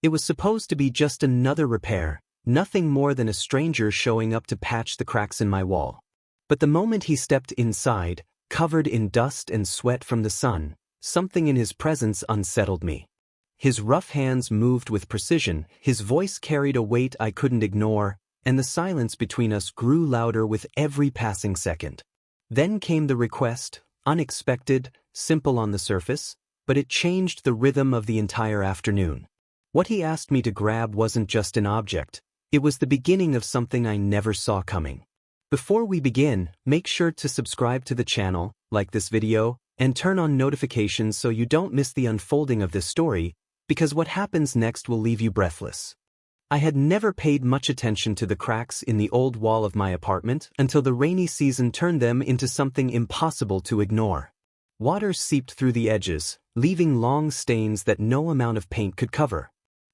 It was supposed to be just another repair, nothing more than a stranger showing up to patch the cracks in my wall. But the moment he stepped inside, covered in dust and sweat from the sun, something in his presence unsettled me. His rough hands moved with precision, his voice carried a weight I couldn't ignore, and the silence between us grew louder with every passing second. Then came the request, unexpected, simple on the surface, but it changed the rhythm of the entire afternoon. What he asked me to grab wasn't just an object, it was the beginning of something I never saw coming. Before we begin, make sure to subscribe to the channel, like this video, and turn on notifications so you don't miss the unfolding of this story, because what happens next will leave you breathless. I had never paid much attention to the cracks in the old wall of my apartment until the rainy season turned them into something impossible to ignore. Water seeped through the edges, leaving long stains that no amount of paint could cover.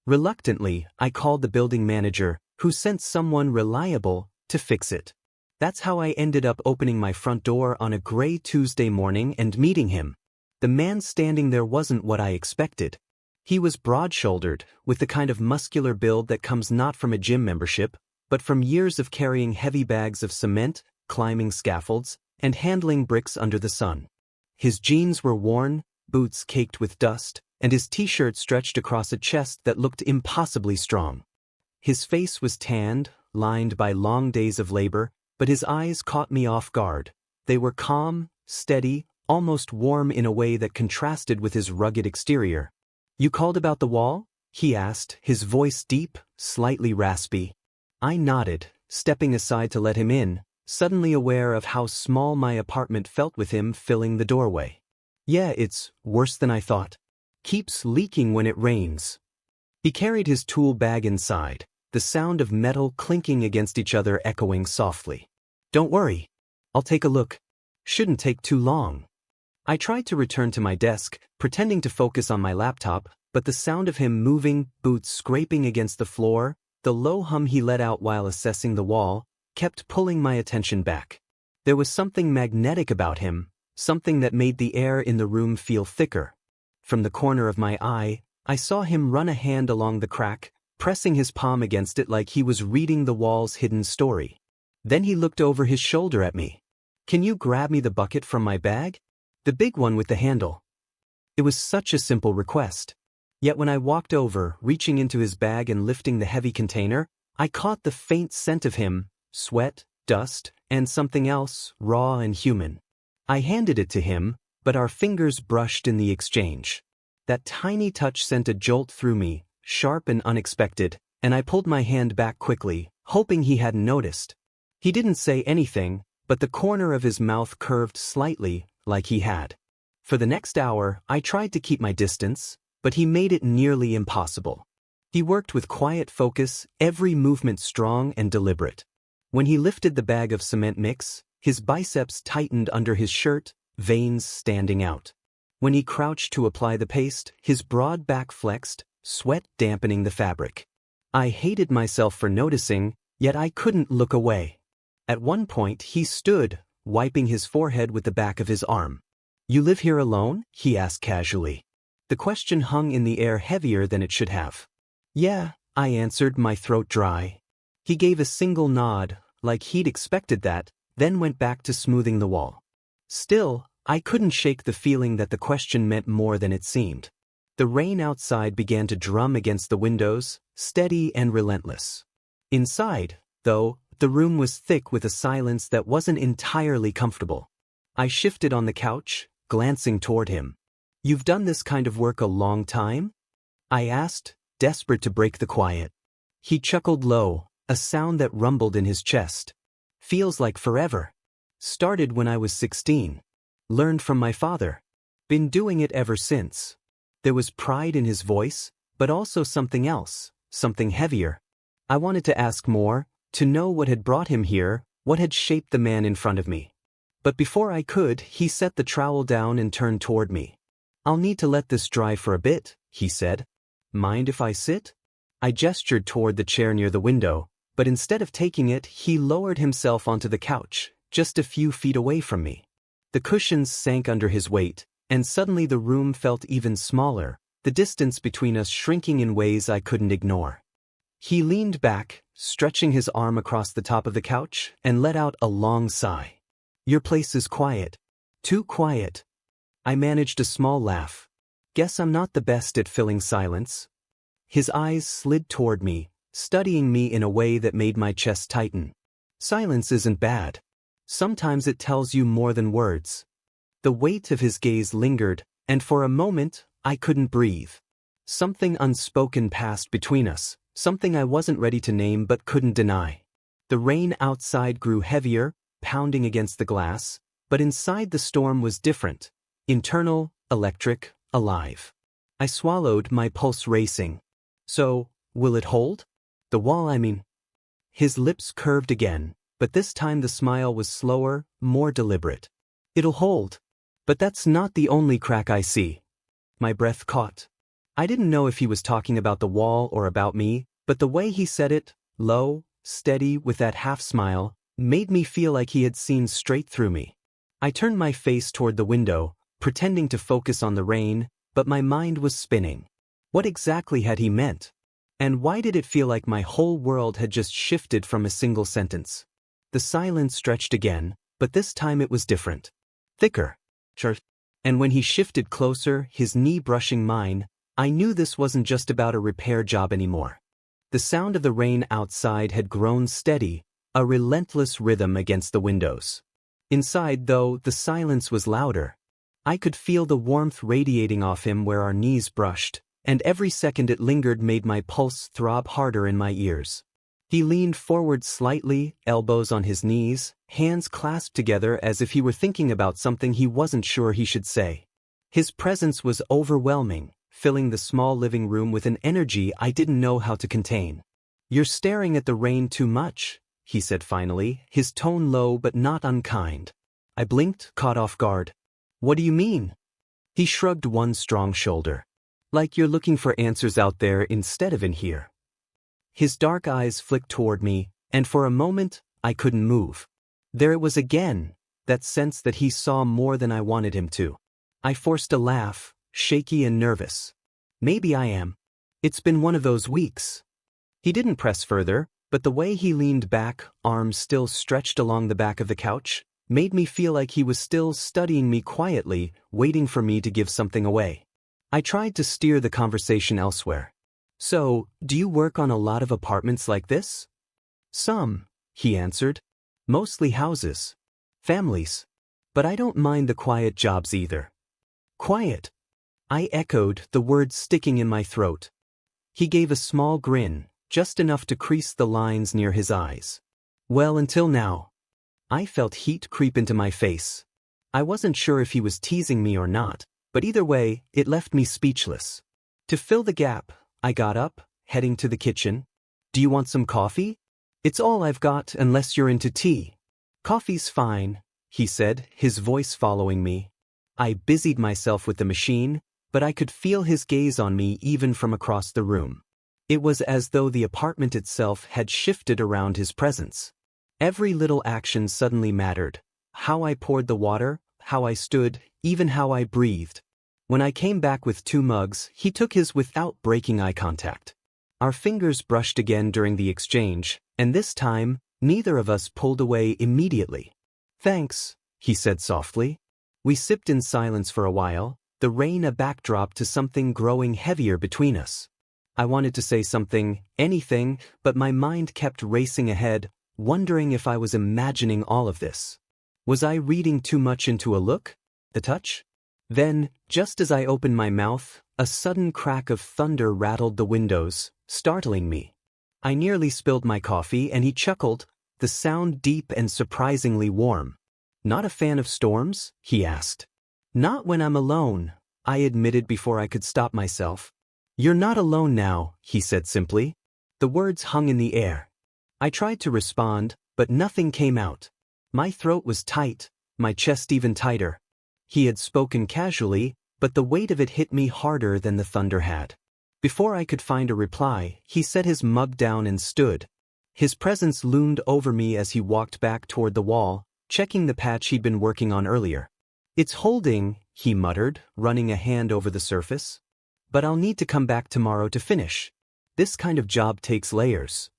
Reluctantly, I called the building manager, who sent someone reliable to fix it. That's how I ended up opening my front door on a gray Tuesday morning and meeting him. The man standing there wasn't what I expected. He was broad-shouldered, with the kind of muscular build that comes not from a gym membership, but from years of carrying heavy bags of cement, climbing scaffolds, and handling bricks under the sun. His jeans were worn, boots caked with dust, and his t-shirt stretched across a chest that looked impossibly strong. His face was tanned, lined by long days of labor, but his eyes caught me off guard. They were calm, steady, almost warm in a way that contrasted with his rugged exterior. "You called about the wall?" he asked, his voice deep, slightly raspy. I nodded, stepping aside to let him in, suddenly aware of how small my apartment felt with him filling the doorway. "Yeah, it's worse than I thought. Keeps leaking when it rains." He carried his tool bag inside, the sound of metal clinking against each other echoing softly. "Don't worry. I'll take a look. Shouldn't take too long." I tried to return to my desk, pretending to focus on my laptop, but the sound of him moving, boots scraping against the floor, the low hum he let out while assessing the wall, kept pulling my attention back. There was something magnetic about him, something that made the air in the room feel thicker. From the corner of my eye, I saw him run a hand along the crack, pressing his palm against it like he was reading the wall's hidden story. Then he looked over his shoulder at me. "Can you grab me the bucket from my bag? The big one with the handle." It was such a simple request. Yet when I walked over, reaching into his bag and lifting the heavy container, I caught the faint scent of him, sweat, dust, and something else, raw and human. I handed it to him, but our fingers brushed in the exchange. That tiny touch sent a jolt through me, sharp and unexpected, and I pulled my hand back quickly, hoping he hadn't noticed. He didn't say anything, but the corner of his mouth curved slightly, like he had. For the next hour, I tried to keep my distance, but he made it nearly impossible. He worked with quiet focus, every movement strong and deliberate. When he lifted the bag of cement mix, his biceps tightened under his shirt, veins standing out. When he crouched to apply the paste, his broad back flexed, sweat dampening the fabric. I hated myself for noticing, yet I couldn't look away. At one point he stood, wiping his forehead with the back of his arm. "You live here alone?" he asked casually. The question hung in the air heavier than it should have. "Yeah," I answered, my throat dry. He gave a single nod, like he'd expected that, then went back to smoothing the wall. Still, I couldn't shake the feeling that the question meant more than it seemed. The rain outside began to drum against the windows, steady and relentless. Inside, though, the room was thick with a silence that wasn't entirely comfortable. I shifted on the couch, glancing toward him. "You've done this kind of work a long time?" I asked, desperate to break the quiet. He chuckled low, a sound that rumbled in his chest. "Feels like forever. Started when I was 16. Learned from my father. Been doing it ever since." There was pride in his voice, but also something else, something heavier. I wanted to ask more, to know what had brought him here, what had shaped the man in front of me. But before I could, he set the trowel down and turned toward me. "I'll need to let this dry for a bit," he said. "Mind if I sit?" I gestured toward the chair near the window, but instead of taking it, he lowered himself onto the couch, just a few feet away from me. The cushions sank under his weight, and suddenly the room felt even smaller, the distance between us shrinking in ways I couldn't ignore. He leaned back, stretching his arm across the top of the couch, and let out a long sigh. Your place is quiet. Too quiet. I managed a small laugh. Guess I'm not the best at filling silence. His eyes slid toward me, studying me in a way that made my chest tighten. Silence isn't bad. Sometimes it tells you more than words. The weight of his gaze lingered, and for a moment, I couldn't breathe. Something unspoken passed between us, something I wasn't ready to name but couldn't deny. The rain outside grew heavier, pounding against the glass, but inside the storm was different. Internal, electric, alive. I swallowed, my pulse racing. So, will it hold? The wall, I mean. His lips curved again, but this time the smile was slower, more deliberate. It'll hold. But that's not the only crack I see. My breath caught. I didn't know if he was talking about the wall or about me, but the way he said it, low, steady, with that half smile, made me feel like he had seen straight through me. I turned my face toward the window, pretending to focus on the rain, but my mind was spinning. What exactly had he meant? And why did it feel like my whole world had just shifted from a single sentence? The silence stretched again, but this time it was different. Thicker. Sure. And when he shifted closer, his knee brushing mine, I knew this wasn't just about a repair job anymore. The sound of the rain outside had grown steady, a relentless rhythm against the windows. Inside, though, the silence was louder. I could feel the warmth radiating off him where our knees brushed, and every second it lingered made my pulse throb harder in my ears. He leaned forward slightly, elbows on his knees, hands clasped together as if he were thinking about something he wasn't sure he should say. His presence was overwhelming, filling the small living room with an energy I didn't know how to contain. You're staring at the rain too much, he said finally, his tone low but not unkind. I blinked, caught off guard. What do you mean? He shrugged one strong shoulder. Like you're looking for answers out there instead of in here. His dark eyes flicked toward me, and for a moment, I couldn't move. There it was again, that sense that he saw more than I wanted him to. I forced a laugh, shaky and nervous. Maybe I am. It's been one of those weeks. He didn't press further, but the way he leaned back, arms still stretched along the back of the couch, made me feel like he was still studying me quietly, waiting for me to give something away. I tried to steer the conversation elsewhere. So, do you work on a lot of apartments like this? Some, he answered. Mostly houses. Families. But I don't mind the quiet jobs either. Quiet. I echoed, the words sticking in my throat. He gave a small grin, just enough to crease the lines near his eyes. Well, until now. I felt heat creep into my face. I wasn't sure if he was teasing me or not, but either way, it left me speechless. To fill the gap, I got up, heading to the kitchen. Do you want some coffee? It's all I've got unless you're into tea. Coffee's fine, he said, his voice following me. I busied myself with the machine, but I could feel his gaze on me even from across the room. It was as though the apartment itself had shifted around his presence. Every little action suddenly mattered. How I poured the water, how I stood, even how I breathed. When I came back with 2 mugs, he took his without breaking eye contact. Our fingers brushed again during the exchange, and this time, neither of us pulled away immediately. Thanks, he said softly. We sipped in silence for a while, the rain a backdrop to something growing heavier between us. I wanted to say something, anything, but my mind kept racing ahead, wondering if I was imagining all of this. Was I reading too much into a look? The touch? Then, just as I opened my mouth, a sudden crack of thunder rattled the windows, startling me. I nearly spilled my coffee and he chuckled, the sound deep and surprisingly warm. Not a fan of storms? He asked. Not when I'm alone, I admitted before I could stop myself. You're not alone now, he said simply. The words hung in the air. I tried to respond, but nothing came out. My throat was tight, my chest even tighter. He had spoken casually, but the weight of it hit me harder than the thunder had. Before I could find a reply, he set his mug down and stood. His presence loomed over me as he walked back toward the wall, checking the patch he'd been working on earlier. It's holding, he muttered, running a hand over the surface. But I'll need to come back tomorrow to finish. This kind of job takes layers.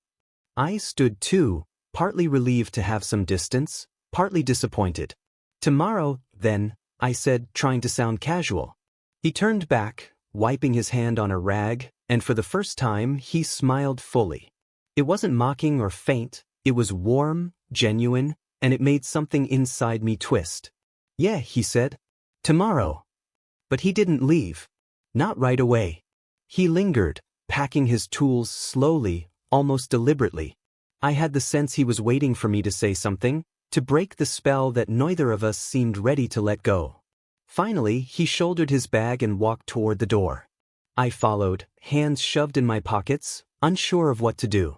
I stood too, partly relieved to have some distance, partly disappointed. Tomorrow, then, I said, trying to sound casual. He turned back, wiping his hand on a rag, and for the first time he smiled fully. It wasn't mocking or faint, it was warm, genuine, and it made something inside me twist. Yeah, he said. Tomorrow. But he didn't leave. Not right away. He lingered, packing his tools slowly, almost deliberately. I had the sense he was waiting for me to say something, to break the spell that neither of us seemed ready to let go. Finally, he shouldered his bag and walked toward the door. I followed, hands shoved in my pockets, unsure of what to do.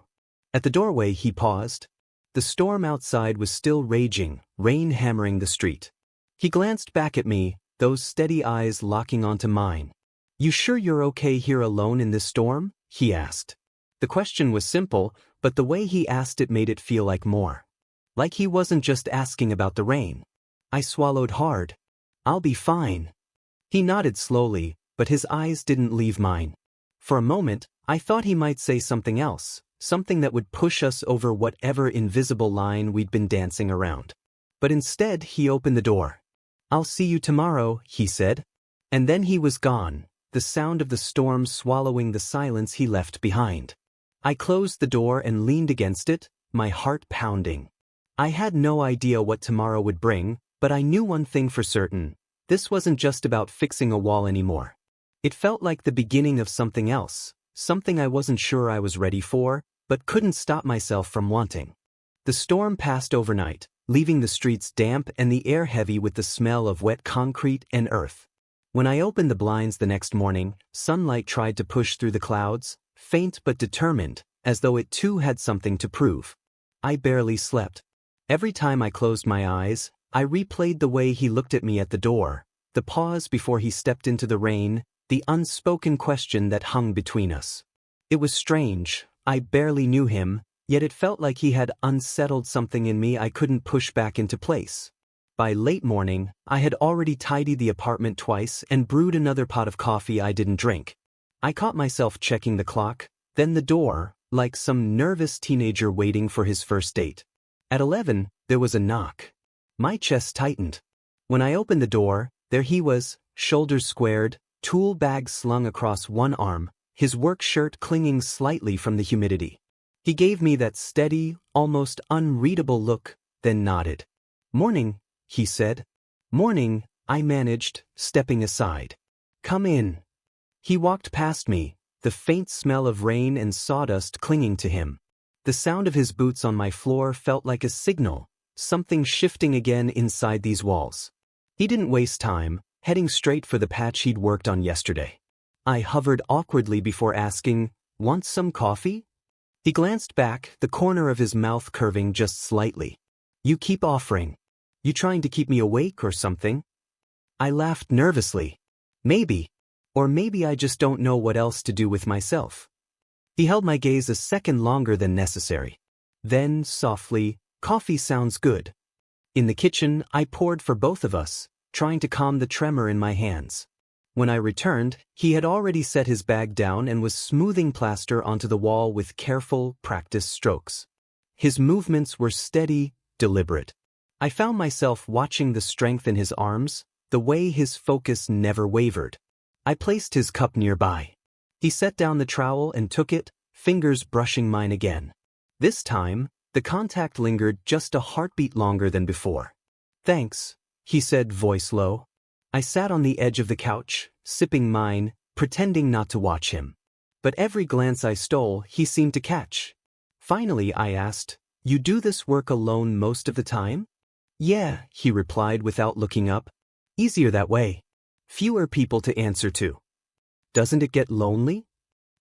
At the doorway he paused. The storm outside was still raging, rain hammering the street. He glanced back at me, those steady eyes locking onto mine. "You sure you're okay here alone in this storm?" he asked. The question was simple, but the way he asked it made it feel like more. Like he wasn't just asking about the rain. I swallowed hard. "I'll be fine." He nodded slowly, but his eyes didn't leave mine. For a moment, I thought he might say something else, something that would push us over whatever invisible line we'd been dancing around. But instead, he opened the door. "I'll see you tomorrow," he said. And then he was gone, the sound of the storm swallowing the silence he left behind. I closed the door and leaned against it, my heart pounding. I had no idea what tomorrow would bring, but I knew one thing for certain. This wasn't just about fixing a wall anymore. It felt like the beginning of something else, something I wasn't sure I was ready for, but couldn't stop myself from wanting. The storm passed overnight, leaving the streets damp and the air heavy with the smell of wet concrete and earth. When I opened the blinds the next morning, sunlight tried to push through the clouds, faint but determined, as though it too had something to prove. I barely slept. Every time I closed my eyes, I replayed the way he looked at me at the door, the pause before he stepped into the rain, the unspoken question that hung between us. It was strange. I barely knew him, yet it felt like he had unsettled something in me I couldn't push back into place. By late morning, I had already tidied the apartment twice and brewed another pot of coffee I didn't drink. I caught myself checking the clock, then the door, like some nervous teenager waiting for his first date. At 11, there was a knock. My chest tightened. When I opened the door, there he was, shoulders squared, tool bag slung across one arm, his work shirt clinging slightly from the humidity. He gave me that steady, almost unreadable look, then nodded. "Morning," he said. "Morning," I managed, stepping aside. "Come in." He walked past me, the faint smell of rain and sawdust clinging to him. The sound of his boots on my floor felt like a signal, something shifting again inside these walls. He didn't waste time, heading straight for the patch he'd worked on yesterday. I hovered awkwardly before asking, "Want some coffee?" He glanced back, the corner of his mouth curving just slightly. "You keep offering. You trying to keep me awake or something?" I laughed nervously. "Maybe. Or maybe I just don't know what else to do with myself." He held my gaze a second longer than necessary. Then, softly, "Coffee sounds good." In the kitchen, I poured for both of us, trying to calm the tremor in my hands. When I returned, he had already set his bag down and was smoothing plaster onto the wall with careful, practiced strokes. His movements were steady, deliberate. I found myself watching the strength in his arms, the way his focus never wavered. I placed his cup nearby. He set down the trowel and took it, fingers brushing mine again. This time, the contact lingered just a heartbeat longer than before. "Thanks," he said, voice low. I sat on the edge of the couch, sipping mine, pretending not to watch him. But every glance I stole, he seemed to catch. Finally, I asked, "You do this work alone most of the time?" "Yeah," he replied without looking up. "Easier that way. Fewer people to answer to." "Doesn't it get lonely?"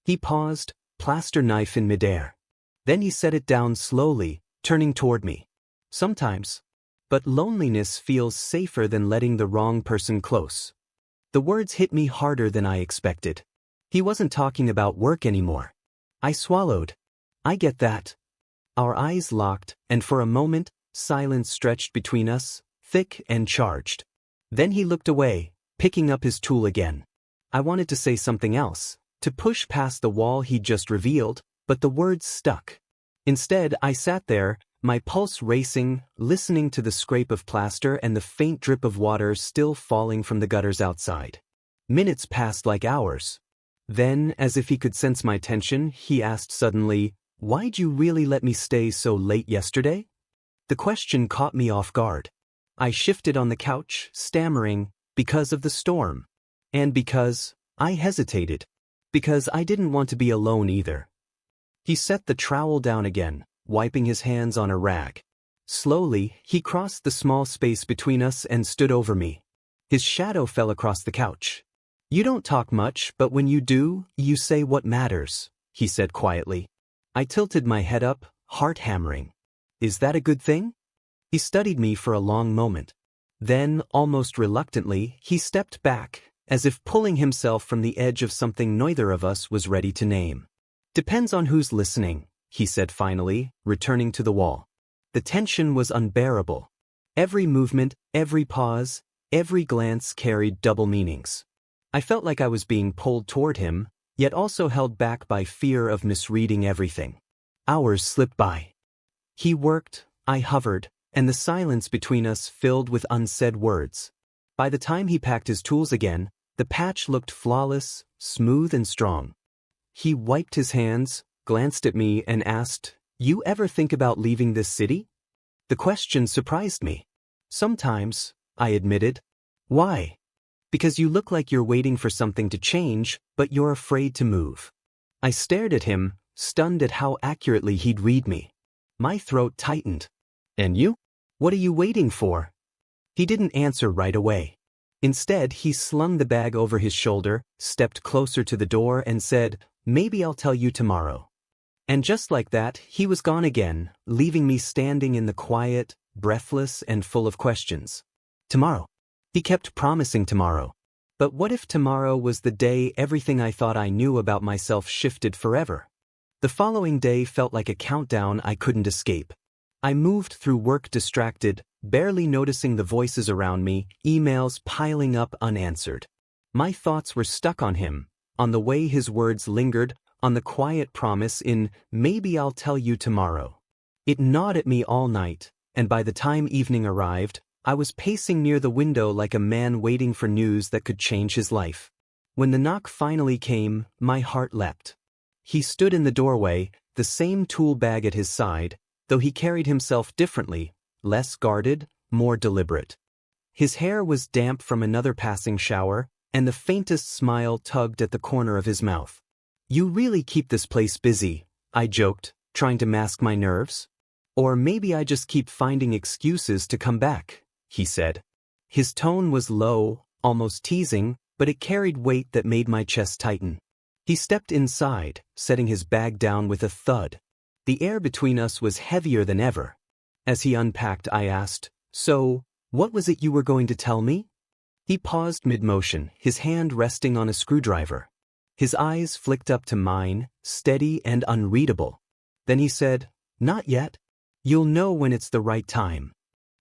He paused, plaster knife in midair. Then he set it down slowly, turning toward me. "Sometimes. But loneliness feels safer than letting the wrong person close." The words hit me harder than I expected. He wasn't talking about work anymore. I swallowed. "I get that." Our eyes locked, and for a moment, silence stretched between us, thick and charged. Then he looked away, picking up his tool again. I wanted to say something else, to push past the wall he'd just revealed, but the words stuck. Instead, I sat there, my pulse racing, listening to the scrape of plaster and the faint drip of water still falling from the gutters outside. Minutes passed like hours. Then, as if he could sense my tension, he asked suddenly, "Why'd you really let me stay so late yesterday?" The question caught me off guard. I shifted on the couch, stammering, "Because of the storm." And because I hesitated. Because I didn't want to be alone either. He set the trowel down again, wiping his hands on a rag. Slowly, he crossed the small space between us and stood over me. His shadow fell across the couch. "You don't talk much, but when you do, you say what matters," he said quietly. I tilted my head up, heart hammering. "Is that a good thing?" He studied me for a long moment. Then, almost reluctantly, he stepped back, as if pulling himself from the edge of something neither of us was ready to name. "Depends on who's listening," he said finally, returning to the wall. The tension was unbearable. Every movement, every pause, every glance carried double meanings. I felt like I was being pulled toward him, yet also held back by fear of misreading everything. Hours slipped by. He worked, I hovered, and the silence between us filled with unsaid words. By the time he packed his tools again, the patch looked flawless, smooth and strong. He wiped his hands, glanced at me and asked, "You ever think about leaving this city?" The question surprised me. "Sometimes," I admitted. "Why?" "Because you look like you're waiting for something to change, but you're afraid to move." I stared at him, stunned at how accurately he'd read me. My throat tightened. "And you? What are you waiting for?" He didn't answer right away. Instead, he slung the bag over his shoulder, stepped closer to the door and said, "Maybe I'll tell you tomorrow." And just like that, he was gone again, leaving me standing in the quiet, breathless and full of questions. Tomorrow. He kept promising tomorrow. But what if tomorrow was the day everything I thought I knew about myself shifted forever? The following day felt like a countdown I couldn't escape. I moved through work distracted, barely noticing the voices around me, emails piling up unanswered. My thoughts were stuck on him, on the way his words lingered, on the quiet promise in "Maybe I'll tell you tomorrow." It gnawed at me all night, and by the time evening arrived, I was pacing near the window like a man waiting for news that could change his life. When the knock finally came, my heart leapt. He stood in the doorway, the same tool bag at his side, though he carried himself differently, less guarded, more deliberate. His hair was damp from another passing shower, and the faintest smile tugged at the corner of his mouth. "You really keep this place busy," I joked, trying to mask my nerves. "Or maybe I just keep finding excuses to come back," he said. His tone was low, almost teasing, but it carried weight that made my chest tighten. He stepped inside, setting his bag down with a thud. The air between us was heavier than ever. As he unpacked, I asked, "So, what was it you were going to tell me?" He paused mid-motion, his hand resting on a screwdriver. His eyes flicked up to mine, steady and unreadable. Then he said, "Not yet. You'll know when it's the right time."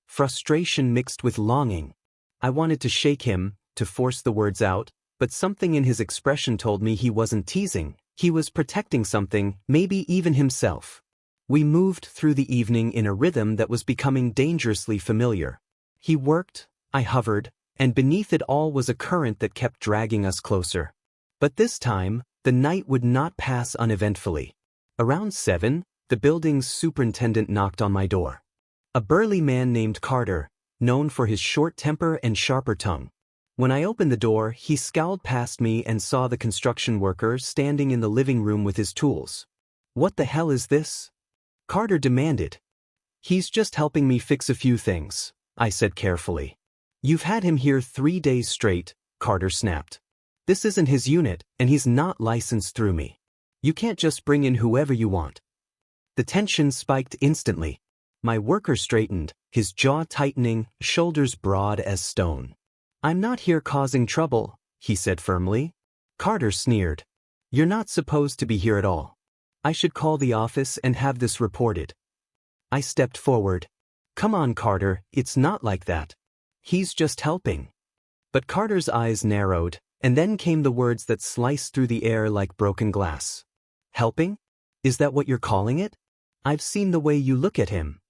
Frustration mixed with longing. I wanted to shake him, to force the words out, but something in his expression told me he wasn't teasing. He was protecting something, maybe even himself. We moved through the evening in a rhythm that was becoming dangerously familiar. He worked, I hovered, and beneath it all was a current that kept dragging us closer. But this time, the night would not pass uneventfully. Around 7, the building's superintendent knocked on my door. A burly man named Carter, known for his short temper and sharper tongue. When I opened the door, he scowled past me and saw the construction worker standing in the living room with his tools. "What the hell is this?" Carter demanded. "He's just helping me fix a few things," I said carefully. "You've had him here 3 days straight," Carter snapped. "This isn't his unit, and he's not licensed through me. You can't just bring in whoever you want." The tension spiked instantly. My worker straightened, his jaw tightening, shoulders broad as stone. "I'm not here causing trouble," he said firmly. Carter sneered. "You're not supposed to be here at all. I should call the office and have this reported." I stepped forward. "Come on, Carter, it's not like that. He's just helping." But Carter's eyes narrowed, And then came the words that sliced through the air like broken glass. Helping? Is that what you're calling it? I've seen the way you look at him.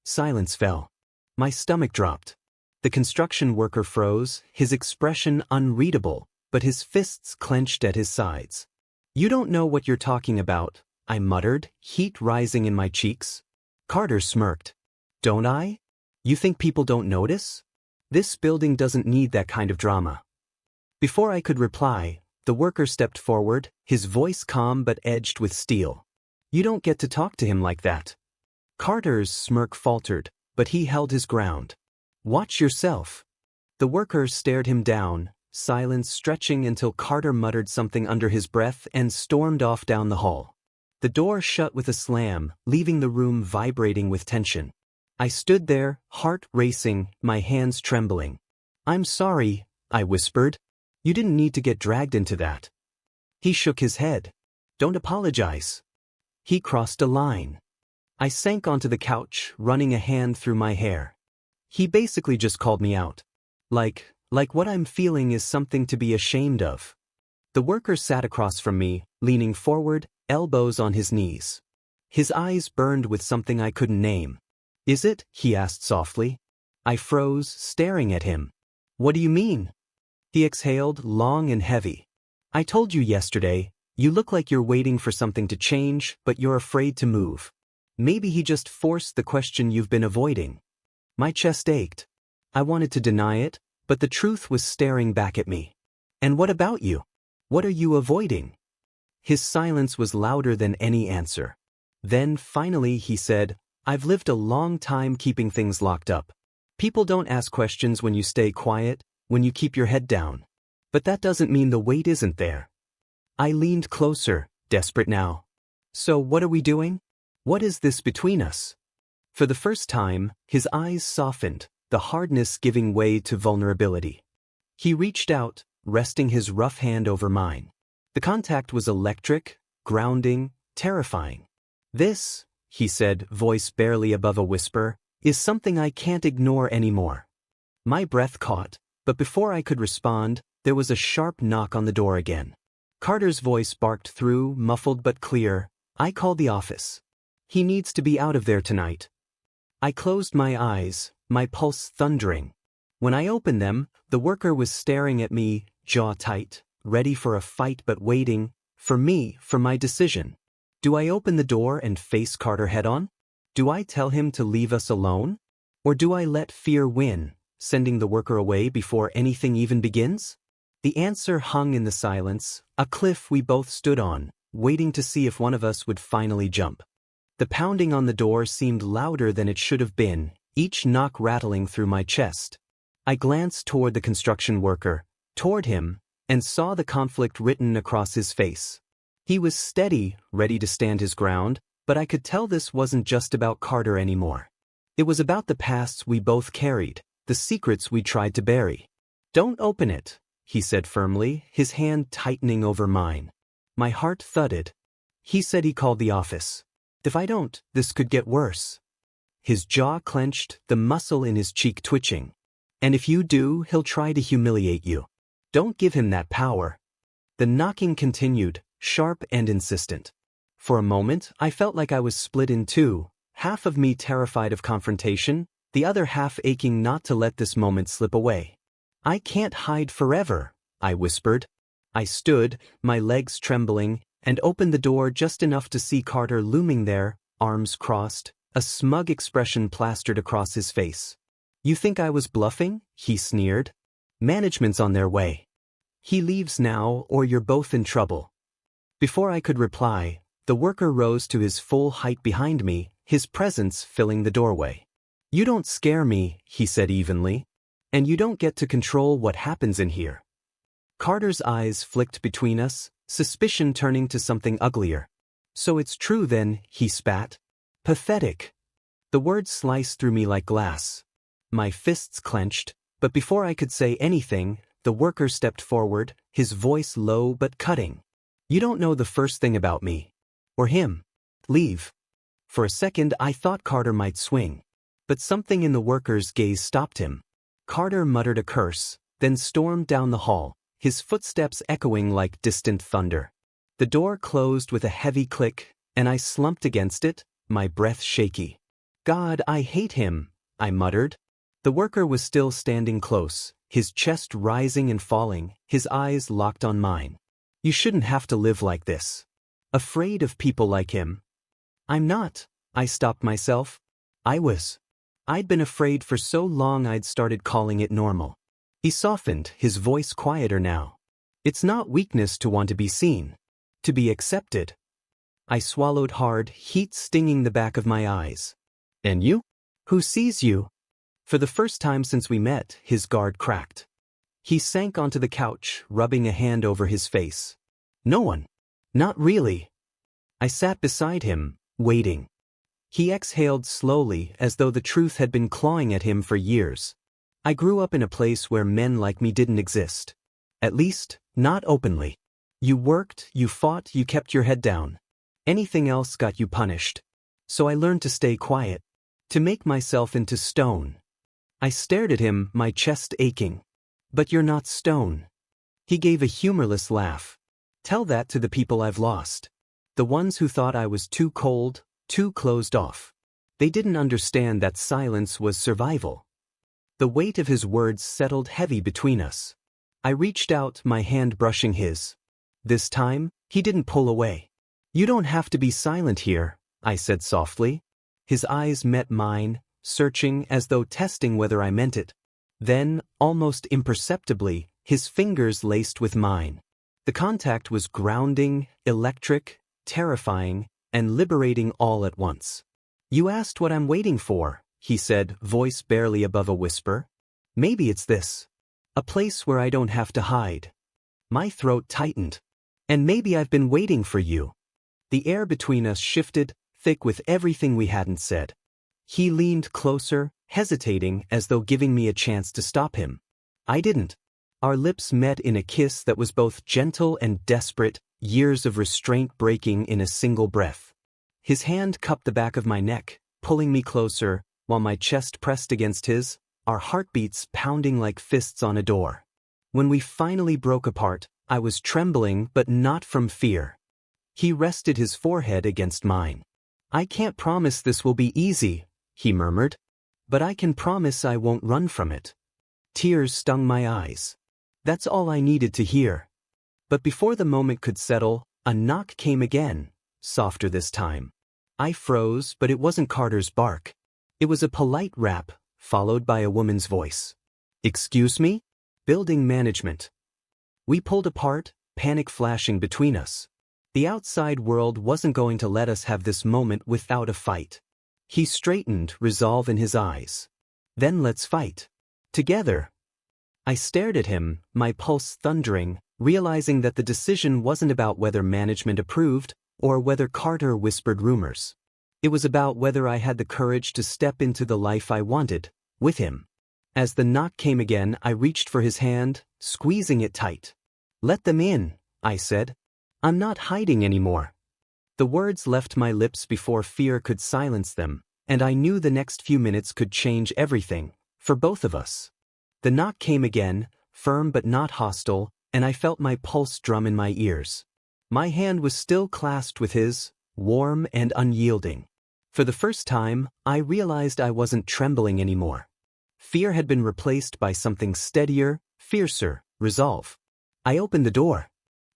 Silence fell. My stomach dropped. The construction worker froze, his expression unreadable, but his fists clenched at his sides. You don't know what you're talking about, I muttered, heat rising in my cheeks. Carter smirked. Don't I? You think people don't notice? This building doesn't need that kind of drama. Before I could reply, the worker stepped forward, his voice calm but edged with steel. You don't get to talk to him like that. Carter's smirk faltered, but he held his ground. Watch yourself. The worker stared him down, silence stretching until Carter muttered something under his breath and stormed off down the hall. The door shut with a slam, leaving the room vibrating with tension. I stood there, heart racing, my hands trembling. I'm sorry, I whispered. You didn't need to get dragged into that. He shook his head. Don't apologize. He crossed a line. I sank onto the couch, running a hand through my hair. He basically just called me out. Like what I'm feeling is something to be ashamed of. The worker sat across from me, leaning forward, elbows on his knees. His eyes burned with something I couldn't name. Is it? He asked softly. I froze, staring at him. What do you mean? He exhaled, long and heavy. I told you yesterday, you look like you're waiting for something to change, but you're afraid to move. Maybe he just forced the question you've been avoiding. My chest ached. I wanted to deny it, but the truth was staring back at me. And what about you? What are you avoiding? His silence was louder than any answer. Then, finally, he said, I've lived a long time keeping things locked up. People don't ask questions when you stay quiet, when you keep your head down. But that doesn't mean the weight isn't there. I leaned closer, desperate now. So what are we doing? What is this between us? For the first time, his eyes softened, the hardness giving way to vulnerability. He reached out, resting his rough hand over mine. The contact was electric, grounding, terrifying. This, he said, voice barely above a whisper, is something I can't ignore anymore. My breath caught, but before I could respond, there was a sharp knock on the door again. Carter's voice barked through, muffled but clear. I called the office. He needs to be out of there tonight. I closed my eyes, my pulse thundering. When I opened them, the worker was staring at me, jaw tight, ready for a fight but waiting, for me, for my decision. Do I open the door and face Carter head-on? Do I tell him to leave us alone? Or do I let fear win, sending the worker away before anything even begins? The answer hung in the silence, a cliff we both stood on, waiting to see if one of us would finally jump. The pounding on the door seemed louder than it should have been, each knock rattling through my chest. I glanced toward the construction worker, toward him, and saw the conflict written across his face. He was steady, ready to stand his ground, but I could tell this wasn't just about Carter anymore. It was about the pasts we both carried, the secrets we tried to bury. Don't open it, he said firmly, his hand tightening over mine. My heart thudded. He said he called the office. If I don't, this could get worse. His jaw clenched, the muscle in his cheek twitching. And if you do, he'll try to humiliate you. Don't give him that power. The knocking continued, sharp and insistent. For a moment, I felt like I was split in two, half of me terrified of confrontation, the other half aching not to let this moment slip away. I can't hide forever, I whispered. I stood, my legs trembling, and opened the door just enough to see Carter looming there, arms crossed, a smug expression plastered across his face. You think I was bluffing? He sneered. Management's on their way. He leaves now, or you're both in trouble. Before I could reply, the worker rose to his full height behind me, his presence filling the doorway. You don't scare me, he said evenly. And you don't get to control what happens in here. Carter's eyes flicked between us, suspicion turning to something uglier. So it's true then, he spat. Pathetic. The words sliced through me like glass. My fists clenched, but before I could say anything, the worker stepped forward, his voice low but cutting. You don't know the first thing about me. Or him. Leave. For a second I thought Carter might swing. But something in the worker's gaze stopped him. Carter muttered a curse, then stormed down the hall, his footsteps echoing like distant thunder. The door closed with a heavy click, and I slumped against it, my breath shaky. "God, I hate him," I muttered. The worker was still standing close, his chest rising and falling, his eyes locked on mine. "You shouldn't have to live like this. Afraid of people like him." "I'm not," I stopped myself. I was. I'd been afraid for so long I'd started calling it normal. He softened, his voice quieter now. "It's not weakness to want to be seen. To be accepted." I swallowed hard, heat stinging the back of my eyes. "And you? Who sees you?" For the first time since we met, his guard cracked. He sank onto the couch, rubbing a hand over his face. "No one. Not really." I sat beside him, waiting. He exhaled slowly, as though the truth had been clawing at him for years. "I grew up in a place where men like me didn't exist. At least, not openly. You worked, you fought, you kept your head down. Anything else got you punished. So I learned to stay quiet. To make myself into stone." I stared at him, my chest aching. "But you're not stone." He gave a humorless laugh. "Tell that to the people I've lost. The ones who thought I was too cold, too closed off. They didn't understand that silence was survival." The weight of his words settled heavy between us. I reached out, my hand brushing his. This time, he didn't pull away. "You don't have to be silent here," I said softly. His eyes met mine, searching as though testing whether I meant it. Then, almost imperceptibly, his fingers laced with mine. The contact was grounding, electric, terrifying, and liberating all at once. "You asked what I'm waiting for," he said, voice barely above a whisper. "Maybe it's this. A place where I don't have to hide." My throat tightened. "And maybe I've been waiting for you." The air between us shifted, thick with everything we hadn't said. He leaned closer, hesitating as though giving me a chance to stop him. I didn't. Our lips met in a kiss that was both gentle and desperate, years of restraint breaking in a single breath. His hand cupped the back of my neck, pulling me closer, while my chest pressed against his, our heartbeats pounding like fists on a door. When we finally broke apart, I was trembling, but not from fear. He rested his forehead against mine. "I can't promise this will be easy," he murmured. "But I can promise I won't run from it." Tears stung my eyes. That's all I needed to hear. But before the moment could settle, a knock came again, softer this time. I froze, but it wasn't Carter's bark. It was a polite rap, followed by a woman's voice. "Excuse me? Building management." We pulled apart, panic flashing between us. The outside world wasn't going to let us have this moment without a fight. He straightened, resolve in his eyes. "Then let's fight. Together." I stared at him, my pulse thundering, realizing that the decision wasn't about whether management approved or whether Carter whispered rumors. It was about whether I had the courage to step into the life I wanted, with him. As the knock came again, I reached for his hand, squeezing it tight. "Let them in," I said. "I'm not hiding anymore." The words left my lips before fear could silence them, and I knew the next few minutes could change everything, for both of us. The knock came again, firm but not hostile, and I felt my pulse drum in my ears. My hand was still clasped with his, warm and unyielding. For the first time, I realized I wasn't trembling anymore. Fear had been replaced by something steadier, fiercer, resolve. I opened the door.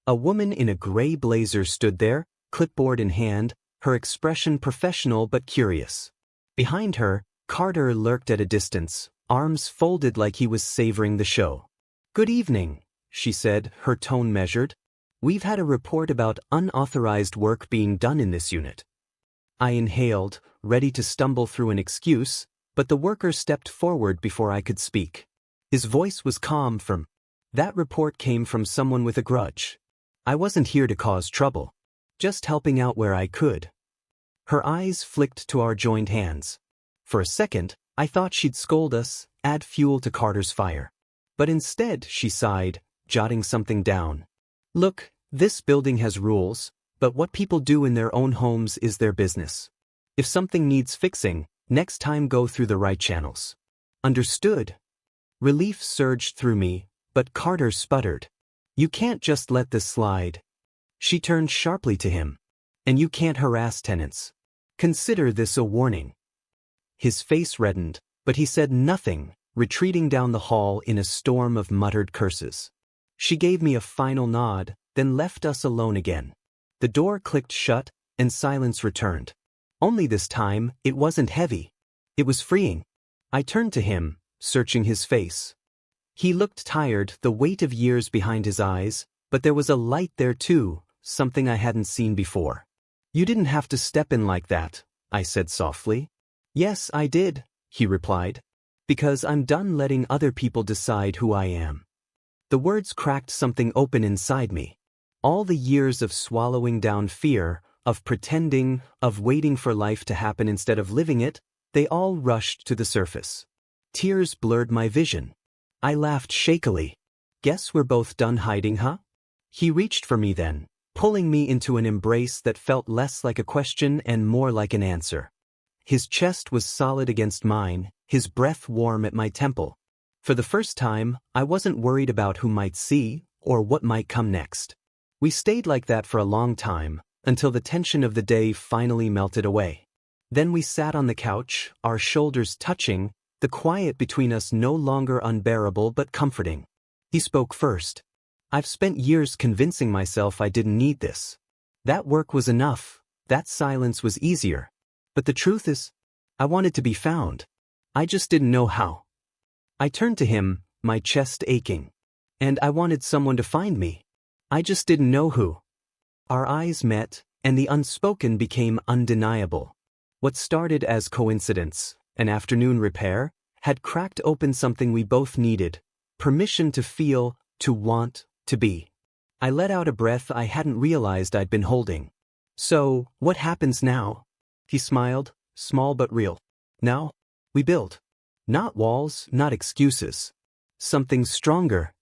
A woman in a gray blazer stood there, clipboard in hand, her expression professional but curious. Behind her, Carter lurked at a distance, arms folded like he was savoring the show. "Good evening," she said, her tone measured. "We've had a report about unauthorized work being done in this unit." I inhaled, ready to stumble through an excuse, but the worker stepped forward before I could speak. His voice was calm, firm. "That report came from someone with a grudge. I wasn't here to cause trouble. Just helping out where I could." Her eyes flicked to our joined hands. For a second, I thought she'd scold us, add fuel to Carter's fire. But instead, she sighed, jotting something down. "Look, this building has rules, but what people do in their own homes is their business. If something needs fixing, next time go through the right channels." "Understood." Relief surged through me, but Carter sputtered. You can't just let this slide. She turned sharply to him. And you can't harass tenants. Consider this a warning. His face reddened, but he said nothing, retreating down the hall in a storm of muttered curses. She gave me a final nod, then left us alone again. The door clicked shut, and silence returned. Only this time, it wasn't heavy. It was freeing. I turned to him, searching his face. He looked tired, the weight of years behind his eyes, but there was a light there too, something I hadn't seen before. You didn't have to step in like that, I said softly. Yes, I did, he replied. Because I'm done letting other people decide who I am. The words cracked something open inside me. All the years of swallowing down fear, of pretending, of waiting for life to happen instead of living it, they all rushed to the surface. Tears blurred my vision. I laughed shakily. Guess we're both done hiding, huh? He reached for me then, pulling me into an embrace that felt less like a question and more like an answer. His chest was solid against mine, his breath warm at my temple. For the first time, I wasn't worried about who might see or what might come next. We stayed like that for a long time, until the tension of the day finally melted away. Then we sat on the couch, our shoulders touching, the quiet between us no longer unbearable but comforting. He spoke first. I've spent years convincing myself I didn't need this. That work was enough, that silence was easier. But the truth is, I wanted to be found. I just didn't know how. I turned to him, my chest aching. And I wanted someone to find me. I just didn't know who. Our eyes met, and the unspoken became undeniable. What started as coincidence, an afternoon repair, had cracked open something we both needed, permission to feel, to want, to be. I let out a breath I hadn't realized I'd been holding. So, what happens now? He smiled, small but real. Now, we build. Not walls, not excuses. Something stronger.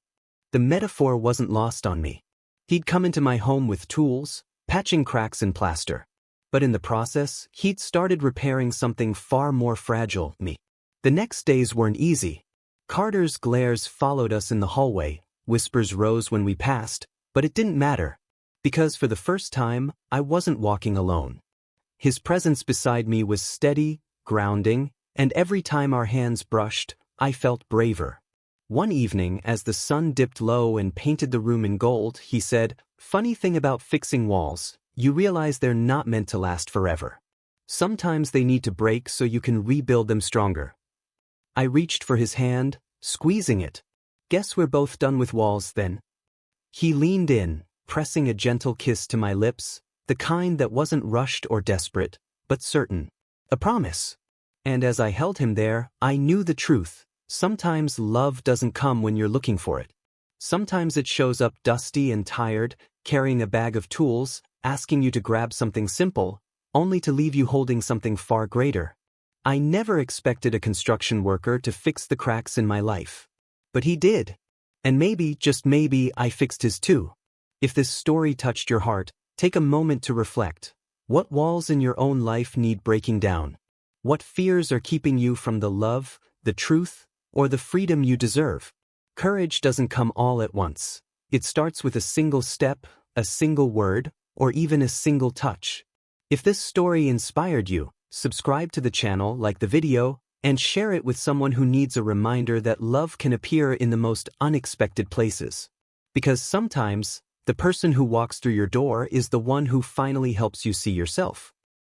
The metaphor wasn't lost on me. He'd come into my home with tools, patching cracks in plaster. But in the process, he'd started repairing something far more fragile, me. The next days weren't easy. Carter's glares followed us in the hallway, whispers rose when we passed, but it didn't matter. Because for the first time, I wasn't walking alone. His presence beside me was steady, grounding, and every time our hands brushed, I felt braver. One evening, as the sun dipped low and painted the room in gold, he said, "Funny thing about fixing walls, you realize they're not meant to last forever. Sometimes they need to break so you can rebuild them stronger." I reached for his hand, squeezing it. Guess we're both done with walls then. He leaned in, pressing a gentle kiss to my lips, the kind that wasn't rushed or desperate, but certain. A promise. And as I held him there, I knew the truth. Sometimes love doesn't come when you're looking for it. Sometimes it shows up dusty and tired, carrying a bag of tools, asking you to grab something simple, only to leave you holding something far greater. I never expected a construction worker to fix the cracks in my life. But he did. And maybe, just maybe, I fixed his too. If this story touched your heart, take a moment to reflect. What walls in your own life need breaking down? What fears are keeping you from the love, the truth, or the freedom you deserve? Courage doesn't come all at once. It starts with a single step, a single word, or even a single touch. If this story inspired you, subscribe to the channel, like the video, and share it with someone who needs a reminder that love can appear in the most unexpected places. Because sometimes, the person who walks through your door is the one who finally helps you see yourself.